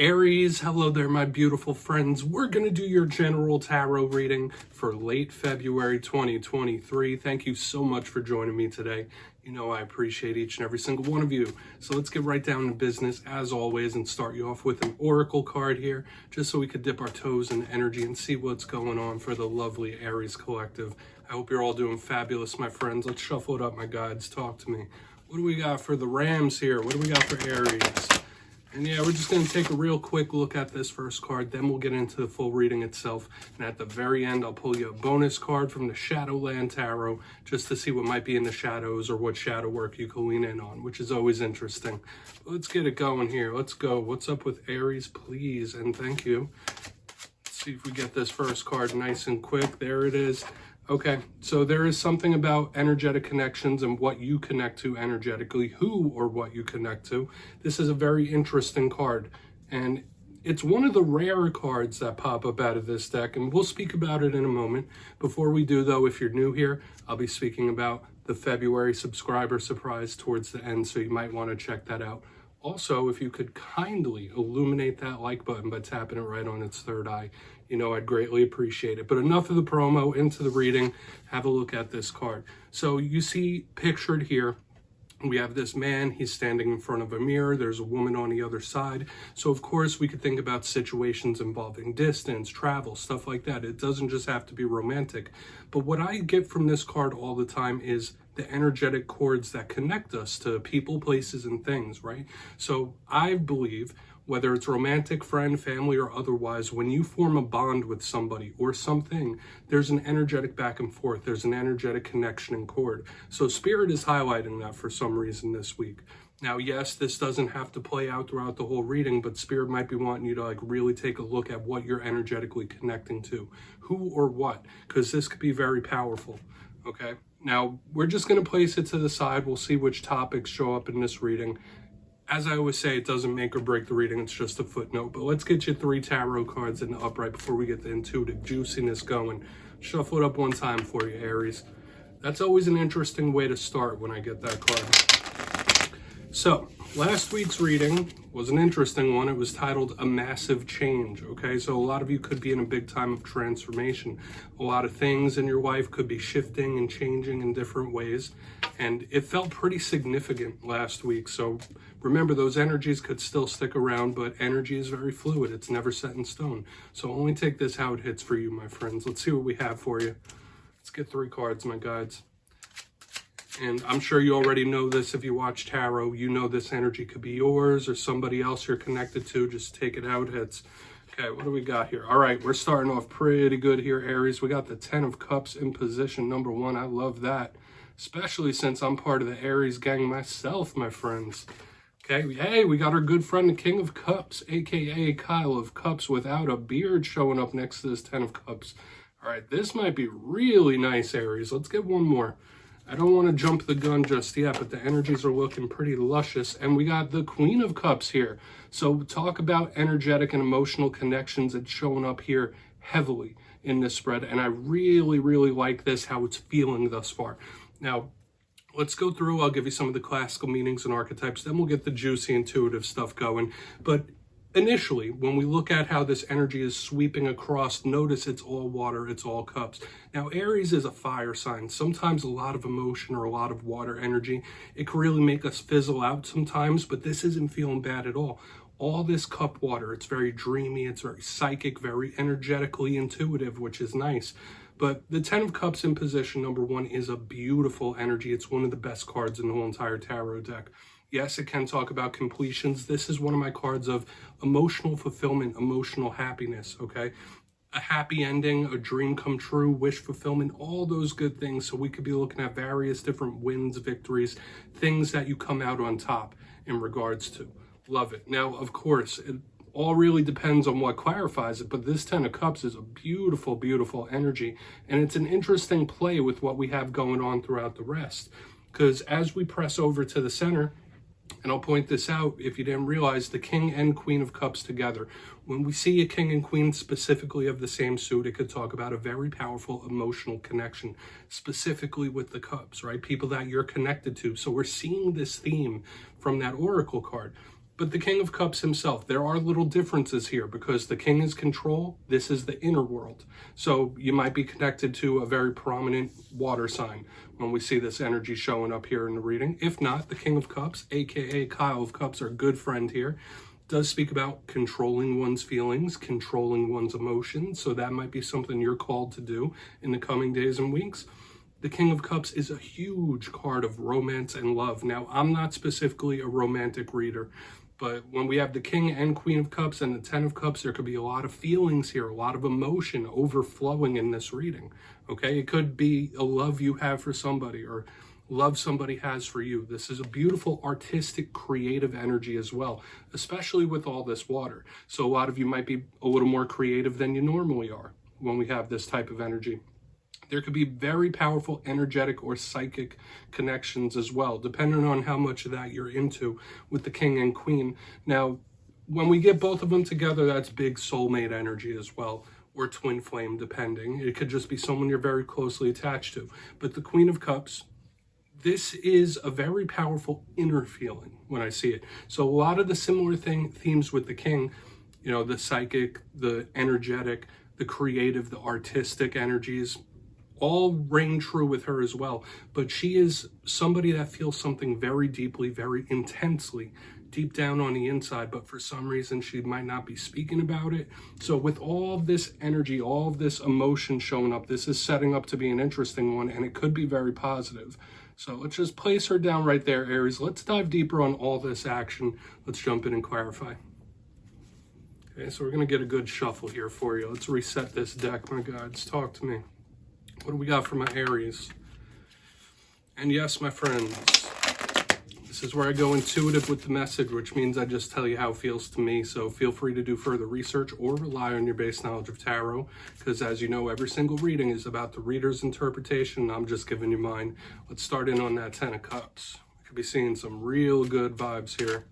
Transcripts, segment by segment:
Aries, hello there, my beautiful friends. We're going to do your general tarot reading for late February 2023. Thank you so much for joining me today. You know I appreciate each and every single one of you. So let's get right down to business, as always, and start you off with an oracle card here, just so we could dip our toes in energy and see what's going on for the lovely Aries collective. I hope you're all doing fabulous, my friends. Let's shuffle it up, my guides. Talk to me. What do we got for the Rams here? What do we got for Aries? And yeah, we're just going to take a real quick look at this first card, then we'll get into the full reading itself. And at the very end, I'll pull you a bonus card from the Shadowland Tarot, just to see what might be in the shadows or what shadow work you can lean in on, which is always interesting. Let's get it going here. Let's go. What's up with Aries, please? And thank you. Let's see if we get this first card nice and quick. There it is. Okay, so there is something about energetic connections and what you connect to energetically, who or what you connect to. This is a very interesting card, and it's one of the rare cards that pop up out of this deck, and we'll speak about it in a moment. Before we do, though, if you're new here, I'll be speaking about the February subscriber surprise towards the end, so you might want to check that out. Also, if you could kindly illuminate that like button by tapping it right on its third eye, you know I'd greatly appreciate it. But enough of the promo, into the reading. Have a look at this card. So you see pictured here, we have this man, he's standing in front of a mirror, there's a woman on the other side. So of course we could think about situations involving distance, travel, stuff like that. It doesn't just have to be romantic. But what I get from this card all the time is the energetic cords that connect us to people, places, and things, right? So I believe, whether it's romantic, friend, family, or otherwise, when you form a bond with somebody or something, there's an energetic back and forth. There's an energetic connection and cord. So Spirit is highlighting that for some reason this week. Now, yes, this doesn't have to play out throughout the whole reading, but Spirit might be wanting you to really take a look at what you're energetically connecting to, who or what, because this could be very powerful, okay? Now, we're just going to place it to the side. We'll see which topics show up in this reading. As I always say, it doesn't make or break the reading. It's just a footnote. But let's get you 3 tarot cards in the upright before we get the intuitive juiciness going. Shuffle it up one time for you, Aries. That's always an interesting way to start when I get that card. So, last week's reading was an interesting one. It was titled A Massive Change, okay? So a lot of you could be in a big time of transformation. A lot of things in your life could be shifting and changing in different ways. And it felt pretty significant last week. So remember, those energies could still stick around, but energy is very fluid. It's never set in stone. So only take this how it hits for you, my friends. Let's see what we have for you. Let's get 3 cards, my guides. And I'm sure you already know this. If you watch tarot, you know this energy could be yours or somebody else you're connected to. Just take it how it hits. Okay, what do we got here? All right, we're starting off pretty good here, Aries. We got the 10 of Cups in position number 1. I love that, especially since I'm part of the Aries gang myself, my friends. Okay, hey, we got our good friend, the King of Cups, aka Kyle of Cups without a beard, showing up next to this 10 of Cups. All right, this might be really nice, Aries. Let's get one more. I don't want to jump the gun just yet, but the energies are looking pretty luscious. And we got the Queen of Cups here. So talk about energetic and emotional connections. It's showing up here heavily in this spread. And I really, really like this, how it's feeling thus far. Now, let's go through. I'll give you some of the classical meanings and archetypes. Then we'll get the juicy, intuitive stuff going. But initially, when we look at how this energy is sweeping across, notice it's all water, it's all cups. Now, Aries is a fire sign. Sometimes a lot of emotion or a lot of water energy, it can really make us fizzle out sometimes, but this isn't feeling bad at all. All this cup water, it's very dreamy, it's very psychic, very energetically intuitive, which is nice. But the 10 of Cups in position number 1 is a beautiful energy. It's one of the best cards in the whole entire tarot deck. Yes, it can talk about completions. This is one of my cards of emotional fulfillment, emotional happiness, okay? A happy ending, a dream come true, wish fulfillment, all those good things. So we could be looking at various different wins, victories, things that you come out on top in regards to. Love it. Now, of course, it all really depends on what clarifies it, but this 10 of Cups is a beautiful, beautiful energy. And it's an interesting play with what we have going on throughout the rest. Because as we press over to the center, and I'll point this out if you didn't realize, the King and Queen of Cups together. When we see a King and Queen specifically of the same suit, it could talk about a very powerful emotional connection, specifically with the Cups, right? People that you're connected to. So we're seeing this theme from that Oracle card. But the King of Cups himself, there are little differences here because the King is control. This is the inner world. So you might be connected to a very prominent water sign when we see this energy showing up here in the reading. If not, the King of Cups, aka Kyle of Cups, our good friend here, does speak about controlling one's feelings, controlling one's emotions. So that might be something you're called to do in the coming days and weeks. The King of Cups is a huge card of romance and love. Now, I'm not specifically a romantic reader, but when we have the King and Queen of Cups and the Ten of Cups, there could be a lot of feelings here, a lot of emotion overflowing in this reading, okay? It could be a love you have for somebody or love somebody has for you. This is a beautiful, artistic, creative energy as well, especially with all this water. So a lot of you might be a little more creative than you normally are when we have this type of energy. There could be very powerful energetic or psychic connections as well, depending on how much of that you're into with the King and Queen. Now, when we get both of them together, that's big soulmate energy as well, or twin flame, depending. It could just be someone you're very closely attached to. But the Queen of Cups, this is a very powerful inner feeling when I see it. So a lot of the similar themes with the King, you know, the psychic, the energetic, the creative, the artistic energies, all reign true with her as well. But she is somebody that feels something very deeply, very intensely, deep down on the inside, but for some reason she might not be speaking about it. So with all of this energy, all of this emotion showing up, this is setting up to be an interesting one, and it could be very positive. So let's just place her down right there, Aries. Let's dive deeper on all this action. Let's jump in and clarify. Okay, so we're going to get a good shuffle here for you. Let's reset this deck, my gods. Talk to me. What do we got for my Aries? And yes, my friends, this is where I go intuitive with the message, which means I just tell you how it feels to me. So feel free to do further research or rely on your base knowledge of tarot, because as you know, every single reading is about the reader's interpretation. I'm just giving you mine. Let's start in on that Ten of Cups. We could be seeing some real good vibes here.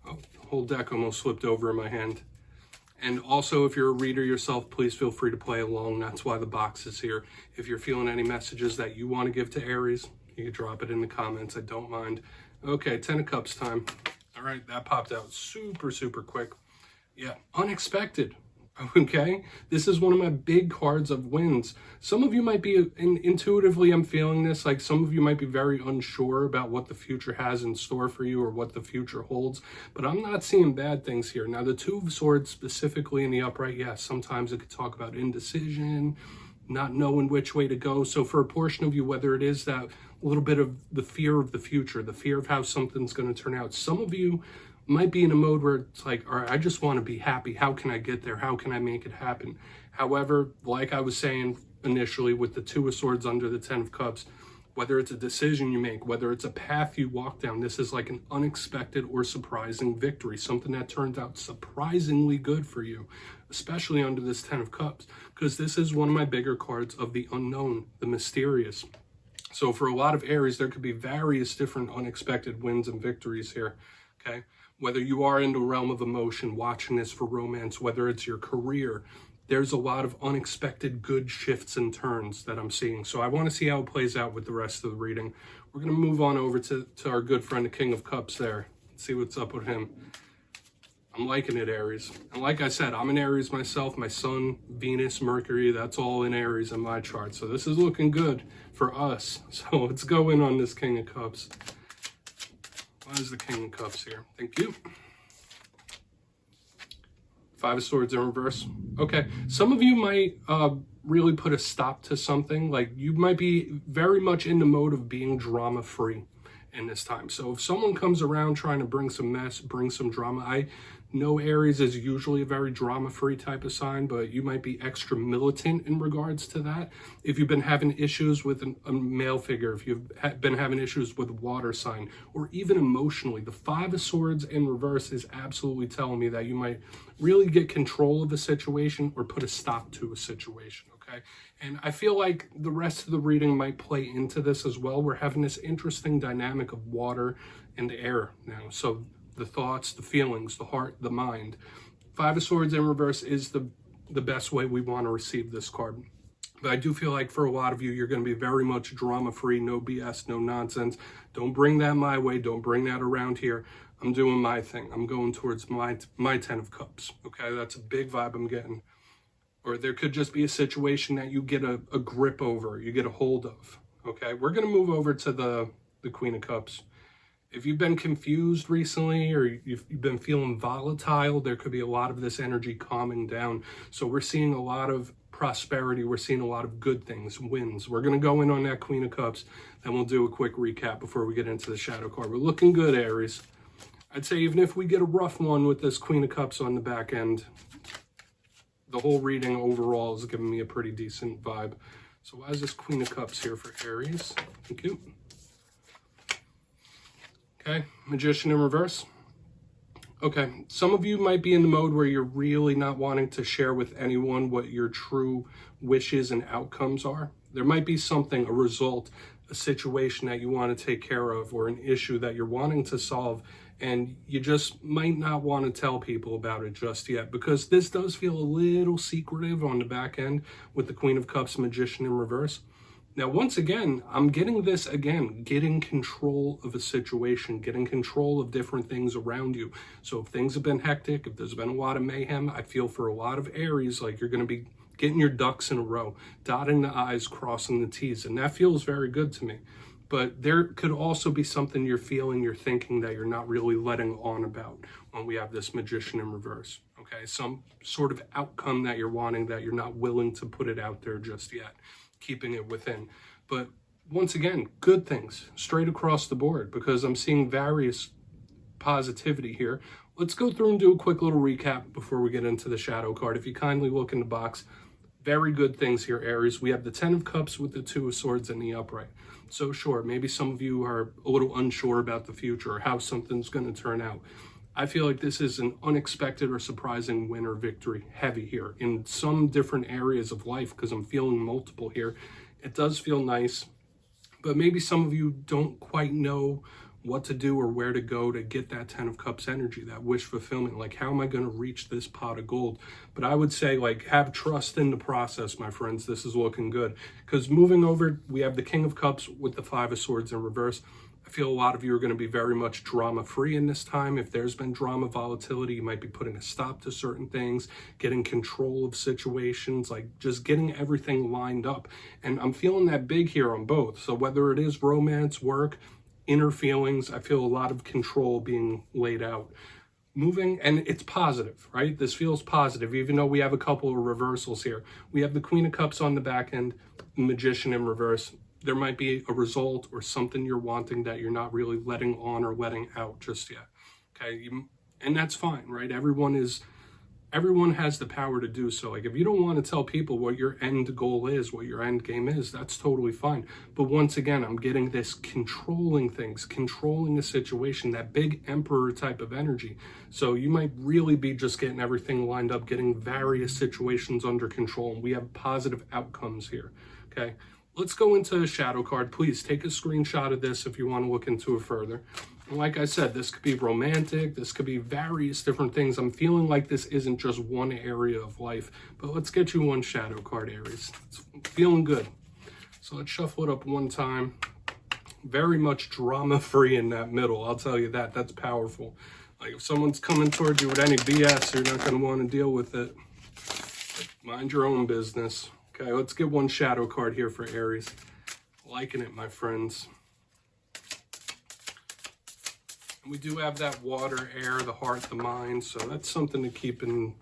Oh, the whole deck almost slipped over in my hand. And also, if you're a reader yourself, please feel free to play along. That's why the box is here. If you're feeling any messages that you want to give to Aries, you can drop it in the comments. I don't mind. Okay, Ten of Cups time. All right, that popped out super, super quick. Yeah, unexpected. Okay, this is one of my big cards of wins. Some of you might be, intuitively I'm feeling this, like some of you might be very unsure about what the future has in store for you or what the future holds, but I'm not seeing bad things here. Now, the Two of Swords specifically in the upright, yes, sometimes it could talk about indecision, not knowing which way to go. So for a portion of you, whether it is that little bit of the fear of the future, the fear of how something's going to turn out, some of you might be in a mode where it's like, all right, I just want to be happy. How can I get there? How can I make it happen? However, like I was saying initially with the Two of Swords under the Ten of Cups, whether it's a decision you make, whether it's a path you walk down, this is like an unexpected or surprising victory, something that turns out surprisingly good for you, especially under this Ten of Cups, because this is one of my bigger cards of the unknown, the mysterious. So for a lot of Aries, there could be various different unexpected wins and victories here, okay? Whether you are in the realm of emotion, watching this for romance, whether it's your career, there's a lot of unexpected good shifts and turns that I'm seeing. So I want to see how it plays out with the rest of the reading. We're going to move on over to our good friend, the King of Cups there. Let's see what's up with him. I'm liking it, Aries. And like I said, I'm an Aries myself. My Sun, Venus, Mercury, that's all in Aries in my chart. So this is looking good for us. So let's go in on this King of Cups. Why is the King of Cups here? Thank you. Five of Swords in reverse. Okay, some of you might really put a stop to something. Like you might be very much in the mode of being drama-free in this time. So if someone comes around trying to bring some mess, bring some drama, I know Aries is usually a very drama-free type of sign, but you might be extra militant in regards to that. If you've been having issues with a male figure, if you've been having issues with a water sign, or even emotionally, the Five of Swords in reverse is absolutely telling me that you might really get control of a situation or put a stop to a situation, okay? And I feel like the rest of the reading might play into this as well. We're having this interesting dynamic of water and air now. So the thoughts, the feelings, the heart, the mind. Five of Swords in reverse is the best way we want to receive this card. But I do feel like for a lot of you, you're going to be very much drama-free, no BS, no nonsense. Don't bring that my way. Don't bring that around here. I'm doing my thing. I'm going towards my 10 of cups. Okay, that's a big vibe I'm getting. Or there could just be a situation that you get a grip over, you get a hold of. Okay, we're going to move over to the Queen of Cups. If you've been confused recently or you've been feeling volatile, there could be a lot of this energy calming down. So we're seeing a lot of prosperity. We're seeing a lot of good things, wins. We're going to go in on that Queen of Cups, then we'll do a quick recap before we get into the shadow card. We're looking good, Aries. I'd say even if we get a rough one with this Queen of Cups on the back end, the whole reading overall is giving me a pretty decent vibe. So why is this Queen of Cups here for Aries? Thank you. Okay, Magician in reverse. Okay, some of you might be in the mode where you're really not wanting to share with anyone what your true wishes and outcomes are. There might be something, a result, a situation that you want to take care of, or an issue that you're wanting to solve, and you just might not want to tell people about it just yet, because this does feel a little secretive on the back end with the Queen of Cups, Magician in reverse. Now, once again, I'm getting this again, getting control of a situation, getting control of different things around you. So if things have been hectic, if there's been a lot of mayhem, I feel for a lot of Aries, like you're going to be getting your ducks in a row, dotting the I's, crossing the T's, and that feels very good to me. But there could also be something you're feeling, you're thinking that you're not really letting on about when we have this Magician in reverse, okay? Some sort of outcome that you're wanting that you're not willing to put it out there just yet, keeping it within. But once again, good things straight across the board, because I'm seeing various positivity here. Let's go through and do a quick little recap before we get into the shadow card. If you kindly look in the box, very good things here, Aries. We have the 10 of Cups with the 2 of Swords in the upright. So sure, maybe some of you are a little unsure about the future or how something's going to turn out. I feel like this is an unexpected or surprising win or victory heavy here in some different areas of life, because I'm feeling multiple here. It does feel nice, but maybe some of you don't quite know what to do or where to go to get that 10 of Cups energy, that wish fulfillment. Like, how am I going to reach this pot of gold? But I would say, like, have trust in the process, my friends. This is looking good. Because moving over, we have the King of Cups with the 5 of Swords in reverse. I feel a lot of you are going to be very much drama-free in this time. If there's been drama volatility, you might be putting a stop to certain things, getting control of situations, like just getting everything lined up. And I'm feeling that big here on both. So whether it is romance, work, inner feelings, I feel a lot of control being laid out. Moving, and it's positive, right? This feels positive, even though we have a couple of reversals here. We have the Queen of Cups on the back end, Magician in reverse. There might be a result or something you're wanting that you're not really letting on or letting out just yet, okay? And that's fine, right? Everyone has the power to do so. Like, if you don't want to tell people what your end goal is, what your end game is, that's totally fine. But once again, I'm getting this controlling things, controlling the situation, that big emperor type of energy. So you might really be just getting everything lined up, getting various situations under control. And we have positive outcomes here, okay? Let's go into a shadow card. Please take a screenshot of this if you want to look into it further. And like I said, this could be romantic. This could be various different things. I'm feeling like this isn't just one area of life. But let's get you one shadow card, Aries. It's feeling good. So let's shuffle it up one time. Very much drama-free in that middle. I'll tell you that. That's powerful. Like, if someone's coming towards you with any BS, you're not going to want to deal with it. Mind your own business. Okay, let's get one shadow card here for Aries. Liking it, my friends. And we do have that water, air, the heart, the mind, so that's something to keep in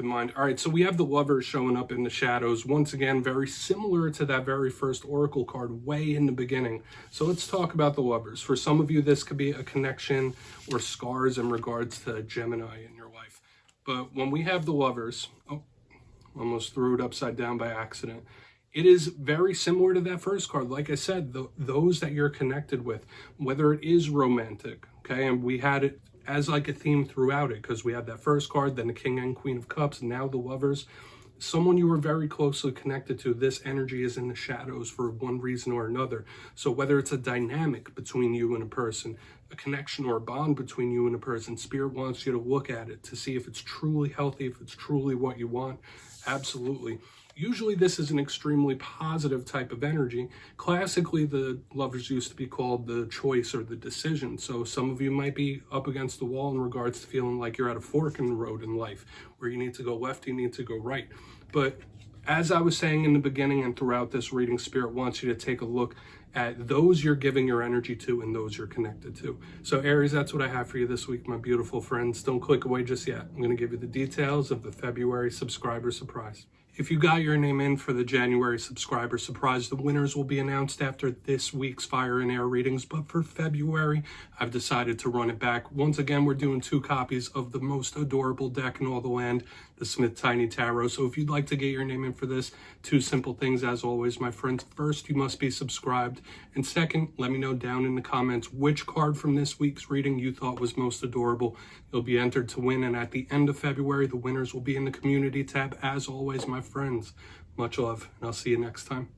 mind. All right, so we have the Lovers showing up in the shadows. Once again, very similar to that very first Oracle card way in the beginning. So let's talk about the Lovers. For some of you, this could be a connection or scars in regards to Gemini in your life. But when we have the Lovers... Oh, almost threw it upside down by accident. It is very similar to that first card. Like I said, those that you're connected with, whether it is romantic, okay? And we had it as like a theme throughout it, because we had that first card, then the King and Queen of Cups, and now the Lovers. Someone you were very closely connected to, this energy is in the shadows for one reason or another. So whether it's a dynamic between you and a person, a connection or a bond between you and a person, Spirit wants you to look at it to see if it's truly healthy, if it's truly what you want. Absolutely. Usually this is an extremely positive type of energy. Classically, the Lovers used to be called the choice or the decision. So some of you might be up against the wall in regards to feeling like you're at a fork in the road in life, where you need to go left, you need to go right. But as I was saying in the beginning and throughout this reading, Spirit wants you to take a look at those you're giving your energy to and those you're connected to. So Aries, that's what I have for you this week, my beautiful friends. Don't click away just yet. I'm going to give you the details of the February subscriber surprise. If you got your name in for the January subscriber surprise, the winners will be announced after this week's Fire and Air readings. But for February, I've decided to run it back. Once again, we're doing 2 copies of the most adorable deck in all the land, the Smith Tiny Tarot. So if you'd like to get your name in for this, 2 simple things as always, my friends. First, you must be subscribed. And second, let me know down in the comments which card from this week's reading you thought was most adorable. You'll be entered to win. And at the end of February, the winners will be in the community tab. As always, my friends, much love, and I'll see you next time.